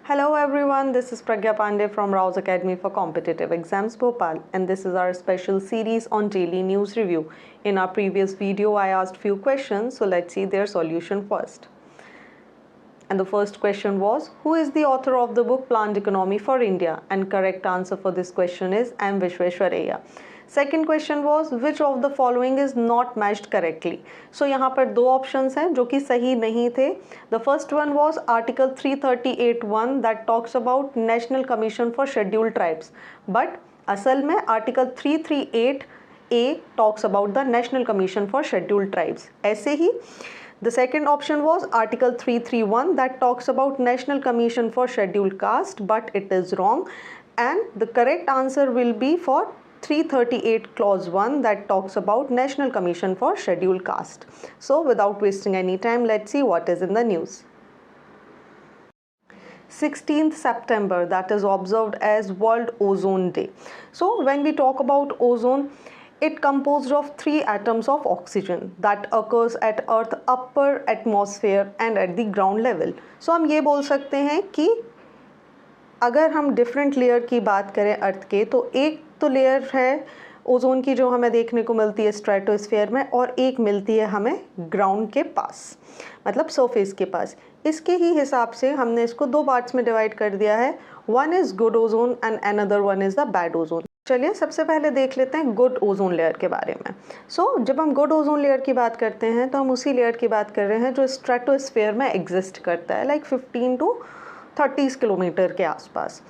Hello everyone, this is Pragya Pandey from Rouse Academy for Competitive Exams Bhopal, and this is our special series on daily news review. In our previous video, I asked few questions, so let's see their solution first. And the first question was, who is the author of the book Planned Economy for India? And correct answer for this question is M. Vishweshwaraya. Second question was, which of the following is not matched correctly? So यहाँ पर दो options हैं जो कि सही नहीं थे. The first one was Article 338(1) that talks about National Commission for Scheduled Tribes. But असल में Article 338A talks about the National Commission for Scheduled Tribes. ऐसे ही the second option was Article 331 that talks about National Commission for Scheduled Caste, but it is wrong. And the correct answer will be for 338 clause 1 that talks about National Commission for Scheduled Caste. So without wasting any time, let's see what is in the news. 16th September, that is observed as World Ozone Day. So when we talk about ozone, it composed of 3 atoms of oxygen that occurs at Earth upper atmosphere and at the ground level. So हम ये बोल सकते हैं कि अगर हम different layer की बात करें अर्थ के, तो एक तो लेयर है ओजोन की जो हमें देखने को मिलती है स्ट्रेटोस्फेयर में, और एक मिलती है हमें ग्राउंड के पास, मतलब सरफेस के पास. इसके ही हिसाब से हमने इसको 2 पार्ट्स में डिवाइड कर दिया है. One is good ozone and another one is the bad ozone. चलिए सबसे पहले देख लेते हैं गुड ओजोन लेयर के बारे में. जब हम गुड ओजोन लेयर की बात करते हैं तो हम उसी लेयर की बात कर रहे हैं जो स्ट्रेटोस्फेयर में एग्जिस्ट करता है, लाइक 15 to 30 किलोमीटर के आसपास.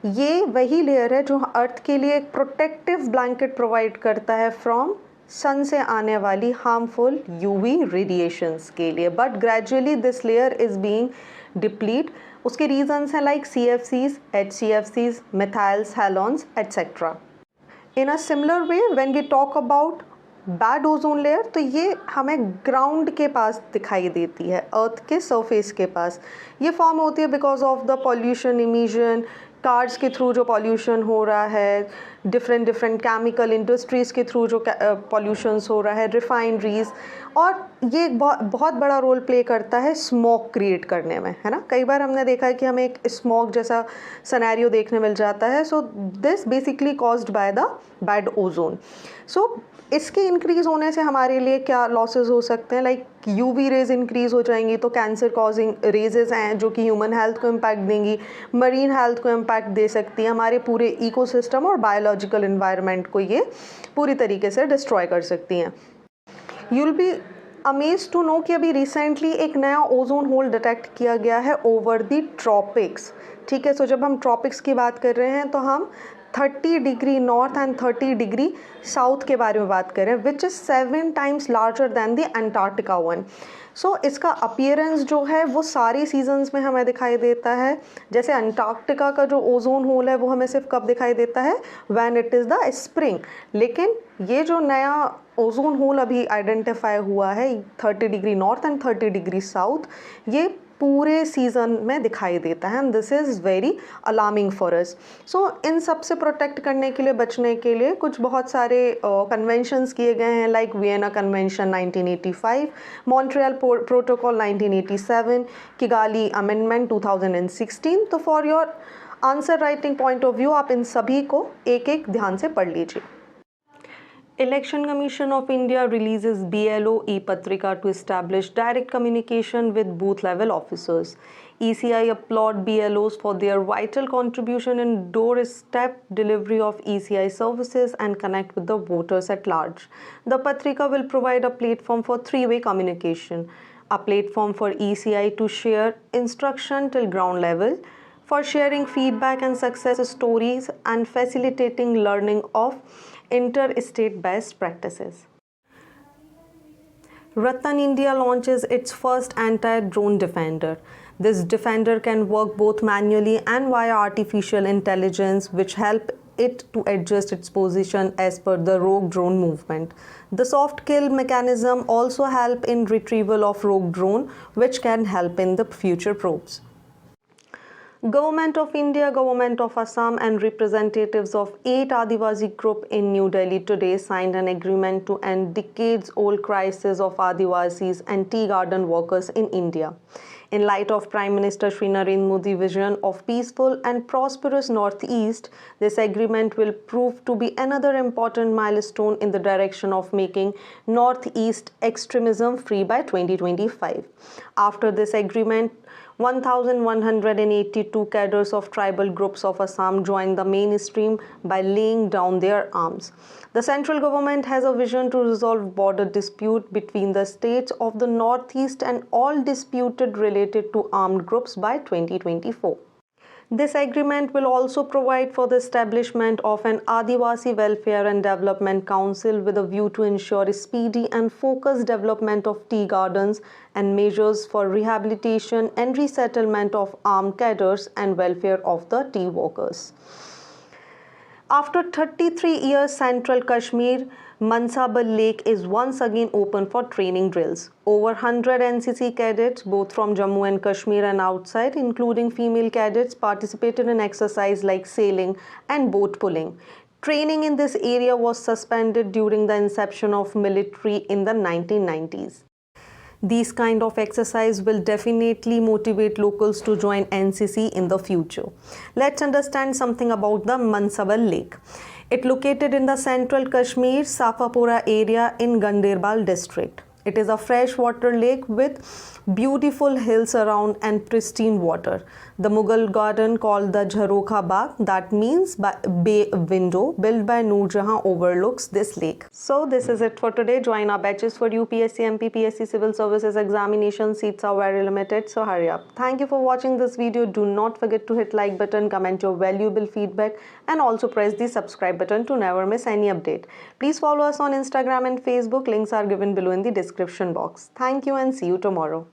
ये वही लेयर है जो अर्थ के लिए एक प्रोटेक्टिव ब्लैंकेट प्रोवाइड करता है फ्रॉम सन से आने वाली हार्मफुल यूवी रेडिएशंस के लिए. But gradually this layer is being deplete. उसके रीजंस हैं like CFCs, HCFCs, methyls, halons etcetera. In a similar way when we talk about bad ozone layer, तो ये हमें ग्राउंड के पास दिखाई देती है, अर्थ के सरफेस के पास. ये फॉर्म होती है because of the pollution emission, cars के थ्रू जो पॉल्यूशन हो रहा है, डिफरेंट केमिकल इंडस्ट्रीज़ के थ्रू जो पॉल्यूशंस हो रहा है, रिफाइनरीज, और ये एक बहुत बड़ा रोल प्ले करता है स्मोक क्रिएट करने में, है ना. कई बार हमने देखा है कि हमें एक स्मोक जैसा सिनेरियो देखने मिल जाता है. So this basically caused by the bad ozone. So इसके इंक्रीज़ होने से हमारे लिए क्या लॉसेस हो सकते हैं, लाइक यूवी रेज इंक्रीज़ हो जाएंगी तो कैंसर कॉजिंग रेजेस हैं जो कि ह्यूमन हेल्थ को इम्पैक्ट देंगी, मरीन हेल्थ को इम्पैक्ट दे सकती है, हमारे पूरे इकोसिस्टम और बायोलॉजिकल इन्वायरमेंट को ये पूरी तरीके से डिस्ट्रॉय कर सकती हैं. You will be amazed to know कि अभी रिसेंटली एक नया ओजोन होल डिटेक्ट किया गया है ओवर द ट्रॉपिक्स. ठीक है, सो जब हम ट्रॉपिक्स की बात कर रहे हैं तो हम 30 degree north and 30 degree south के बारे में बात करें, which is 7 times larger than the Antarctica one. So इसका अपीयरेंस जो है वो सारी सीजन्स में हमें दिखाई देता है. जैसे अंटार्कटिका का जो ओजोन होल है वो हमें सिर्फ कब दिखाई देता है, when it is the spring. लेकिन ये जो नया ओजोन होल अभी आइडेंटिफाई हुआ है 30 degree north and 30 degree south, ये पूरे सीज़न में दिखाई देता है, and this is very alarming for us. So इन सब से प्रोटेक्ट करने के लिए, बचने के लिए कुछ बहुत सारे कन्वेंशंस किए गए हैं, like Vienna convention 1985, Montreal protocol 1987, Kigali amendment 2016. तो for your answer writing point of view आप इन सभी को एक एक ध्यान से पढ़ लीजिए. Election Commission of India releases BLO e-Patrika to establish direct communication with booth level officers. ECI applaud BLOs for their vital contribution in doorstep delivery of ECI services and connect with the voters at large. The Patrika will provide a platform for 3-way communication, a platform for ECI to share instruction till ground level, for sharing feedback and success stories, and facilitating learning of interstate best practices. Ratan India launches its first anti-drone defender. This defender can work both manually and via artificial intelligence, which help it to adjust its position as per the rogue drone movement. The soft kill mechanism also help in retrieval of rogue drone, which can help in the future probes. Government of India, Government of Assam and representatives of 8 Adivasi group in New Delhi today signed an agreement to end decades-old crisis of Adivasis and tea garden workers in India. In light of Prime Minister Shri Narendra Modi's vision of peaceful and prosperous Northeast, this agreement will prove to be another important milestone in the direction of making Northeast extremism free by 2025. After this agreement, 1,182 cadres of tribal groups of Assam joined the mainstream by laying down their arms. The central government has a vision to resolve border dispute between the states of the Northeast and all disputed related to armed groups by 2024. This agreement will also provide for the establishment of an Adivasi Welfare and Development Council with a view to ensure speedy and focused development of tea gardens and measures for rehabilitation and resettlement of armed cadres and welfare of the tea workers. After 33 years, Central Kashmir Mansabal Lake is once again open for training drills. Over 100 NCC cadets, both from Jammu and Kashmir and outside, including female cadets, participated in exercises like sailing and boat pulling. Training in this area was suspended during the inception of military in the 1990s. These kind of exercise will definitely motivate locals to join NCC in the future. Let's understand something about the Mansabal Lake. It located in the central Kashmir, Safapura area in Ganderbal district. It is a freshwater lake with beautiful hills around and pristine water. The Mughal garden called the Jharokha Bagh, that means bay window, built by Noor Jahan, overlooks this lake. So this is it for today. Join our batches for UPSC, MPPSC Civil Services examination. Seats are very limited, so hurry up. Thank you for watching this video. Do not forget to hit like button, comment your valuable feedback, and also press the subscribe button to never miss any update. Please follow us on Instagram and Facebook. Links are given below in the description box. Thank you and see you tomorrow.